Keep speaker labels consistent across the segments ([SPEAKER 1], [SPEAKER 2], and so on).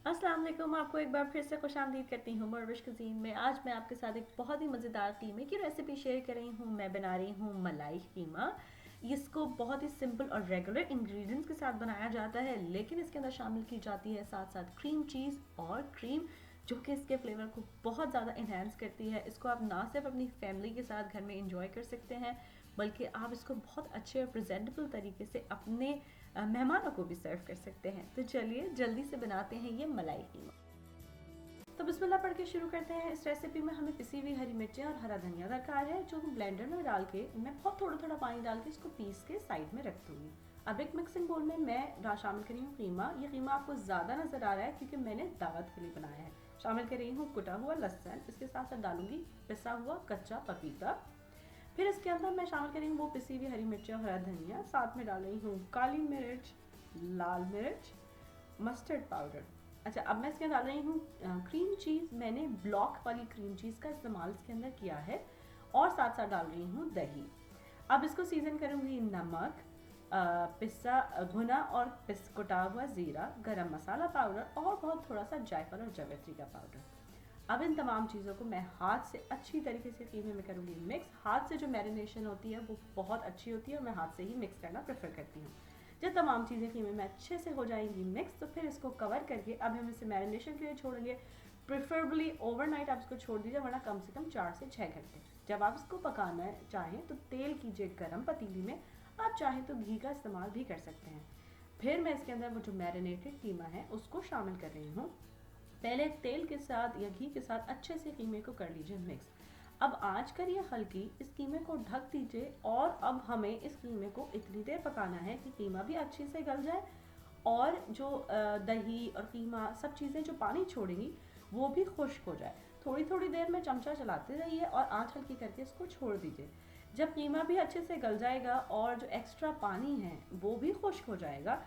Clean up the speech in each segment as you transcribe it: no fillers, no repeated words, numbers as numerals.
[SPEAKER 1] अस्सलाम वालेकुम। आपको एक बार फिर से खुशामदीद करती हूँ मरविश कुज़ीन में। आज मैं आपके साथ एक बहुत ही मज़ेदार कीमे की रेसिपी शेयर कर रही हूँ। मैं बना रही हूँ मलाई कीमा। इसको बहुत ही सिंपल और रेगुलर इंग्रेडिएंट्स के साथ बनाया जाता है, लेकिन इसके अंदर शामिल की जाती है साथ साथ क्रीम चीज़ और क्रीम, जो कि इसके फ्लेवर को बहुत ज़्यादा इन्हेंस करती है। इसको आप ना सिर्फ अपनी फैमिली के साथ घर में इंजॉय कर सकते हैं, बल्कि आप इसको बहुत अच्छे और प्रेजेंटेबल तरीके से अपने मेहमानों को भी सर्व कर सकते हैं। तो चलिए जल्दी से बनाते हैं ये मलाई कीमा। तो बिस्मिल्लाह पढ़ के शुरू करते हैं। इस रेसिपी में हमें पिसी हुई हरी मिर्चें और हरा धनिया दरकार है, जो ब्लेंडर में डाल के मैं बहुत थोड़ा थोड़ा पानी डाल के इसको पीस के साइड में रख दूँगी। अब एक मिक्सिंग बोल में मैं शामिल कर रही हूँ कीमा। ये कीमा आपको ज़्यादा नज़र आ रहा है क्योंकि मैंने दावत के लिए बनाया है। शामिल कर रही हूँ कुटा हुआ लहसुन, इसके साथ साथ डालूंगी पिसा हुआ कच्चा पपीता। फिर इसके अंदर मैं शामिल करेंगे वो पिसी हुई हरी मिर्चें और हरा धनिया। साथ में डाल रही हूँ काली मिर्च, लाल मिर्च, मस्टर्ड पाउडर। अच्छा, अब मैं इसके अंदर डाल रही हूँ क्रीम चीज़। मैंने ब्लॉक वाली क्रीम चीज़ का इस्तेमाल इसके अंदर किया है, और साथ साथ डाल रही हूँ दही। अब इसको सीजन करूँगी नमक, पिस्सा भुना और कुटा हुआ ज़ीरा, गरम मसाला पाउडर और बहुत थोड़ा सा जायफल और जावित्री का पाउडर। अब इन तमाम चीज़ों को मैं हाथ से अच्छी तरीके से कीमे में करूँगी मिक्स। हाथ से जो मैरिनेशन होती है वो बहुत अच्छी होती है और मैं हाथ से ही मिक्स करना प्रेफर करती हूँ। जब तमाम चीज़ें कीमे में अच्छे से हो जाएंगी मिक्स, तो फिर इसको कवर करके अब हम इसे मैरिनेशन के लिए छोड़ेंगे। प्रेफरेबली ओवरनाइट आप इसको छोड़ दीजिए, वरना कम से कम 4 से 6 घंटे। जब आप इसको पकाना चाहें तो तेल कीजिए गर्म पतीली में। आप चाहें तो घी का इस्तेमाल भी कर सकते हैं। फिर मैं इसके अंदर वो जो मैरिनेटेड कीमा है उसको शामिल कर रही हूँ। पहले तेल के साथ या घी के साथ अच्छे से कीमे को कर लीजिए मिक्स। अब आंच करिए हल्की, इस कीमे को ढक दीजिए और अब हमें इस कीमे को इतनी देर पकाना है कि कीमा भी अच्छे से गल जाए और जो दही और कीमा सब चीज़ें जो पानी छोड़ेंगी वो भी खुश्क हो जाए। थोड़ी थोड़ी देर में चमचा चलाते रहिए और आंच हल्की करके इसको छोड़ दीजिए। जब कीमा भी अच्छे से गल जाएगा और जो एक्स्ट्रा पानी है वो भी खुश्क हो जाएगा,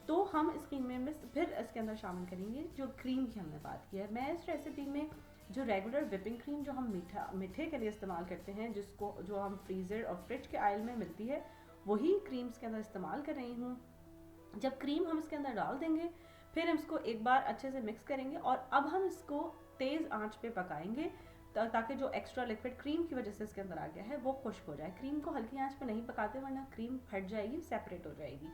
[SPEAKER 1] तो हम इस कीमे में फिर इसके अंदर शामिल करेंगे जो क्रीम की हमने बात की है। मैं इस रेसिपी में जो रेगुलर विपिंग क्रीम जो हम मीठे के लिए इस्तेमाल करते हैं, जिसको जो हम फ्रीज़र और फ्रिज के आयल में मिलती है, वही क्रीम्स के अंदर इस्तेमाल कर रही हूँ। जब क्रीम हम इसके अंदर डाल देंगे, फिर हम इसको एक बार अच्छे से मिक्स करेंगे और अब हम इसको तेज़ आंच पे पकाएंगे, ताकि जो एक्स्ट्रा लिक्विड क्रीम की वजह से इसके अंदर आ गया है वो खुश्क हो जाए। क्रीम को हल्की आंच पे नहीं पकाते, वरना क्रीम फट जाएगी, सेपरेट हो जाएगी।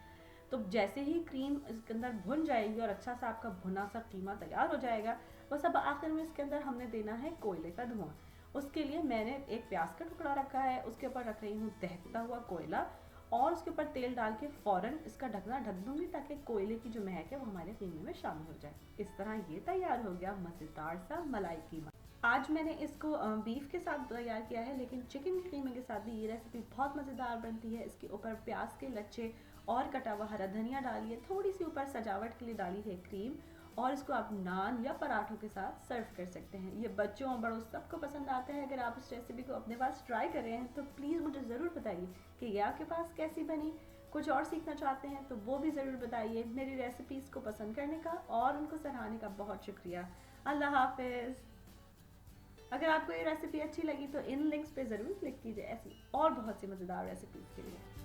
[SPEAKER 1] तो जैसे ही क्रीम इसके अंदर भुन जाएगी और अच्छा सा आपका भुना सा कीमा तैयार हो जाएगा, बस अब आखिर में इसके अंदर हमने देना है कोयले का धुआं। उसके लिए मैंने एक प्याज का टुकड़ा रखा है, उसके ऊपर रख रही हूँ दहकता हुआ कोयला और उसके ऊपर तेल डाल के फ़ौरन इसका ढकना ढक दूंगी, ताकि कोयले की जो महक है वो हमारे कीमे में शामिल हो जाए। इस तरह ये तैयार हो गया मज़ेदार सा मलाई कीमा। आज मैंने इसको बीफ के साथ तैयार किया है, लेकिन चिकन के कीमे के साथ भी ये रेसिपी बहुत मज़ेदार बनती है। इसके ऊपर प्याज के लच्छे और कटा हुआ हरा धनिया डालिए, थोड़ी सी ऊपर सजावट के लिए डाली है क्रीम, और इसको आप नान या पराठों के साथ सर्व कर सकते हैं। ये बच्चों और बड़ों सबको पसंद आता है। अगर आप इस रेसिपी को अपने पास ट्राई कर रहे हैं तो प्लीज़ मुझे ज़रूर बताइए कि ये आपके पास कैसी बनी। कुछ और सीखना चाहते हैं तो वो भी ज़रूर बताइए। मेरी रेसिपीज़ को पसंद करने का और उनको सराहने का बहुत शुक्रिया। अल्लाह हाफिज़। अगर आपको ये रेसिपी अच्छी लगी तो इन लिंक्स पे ज़रूर क्लिक कीजिए ऐसी और बहुत सी मज़ेदार रेसिपीज़ के लिए।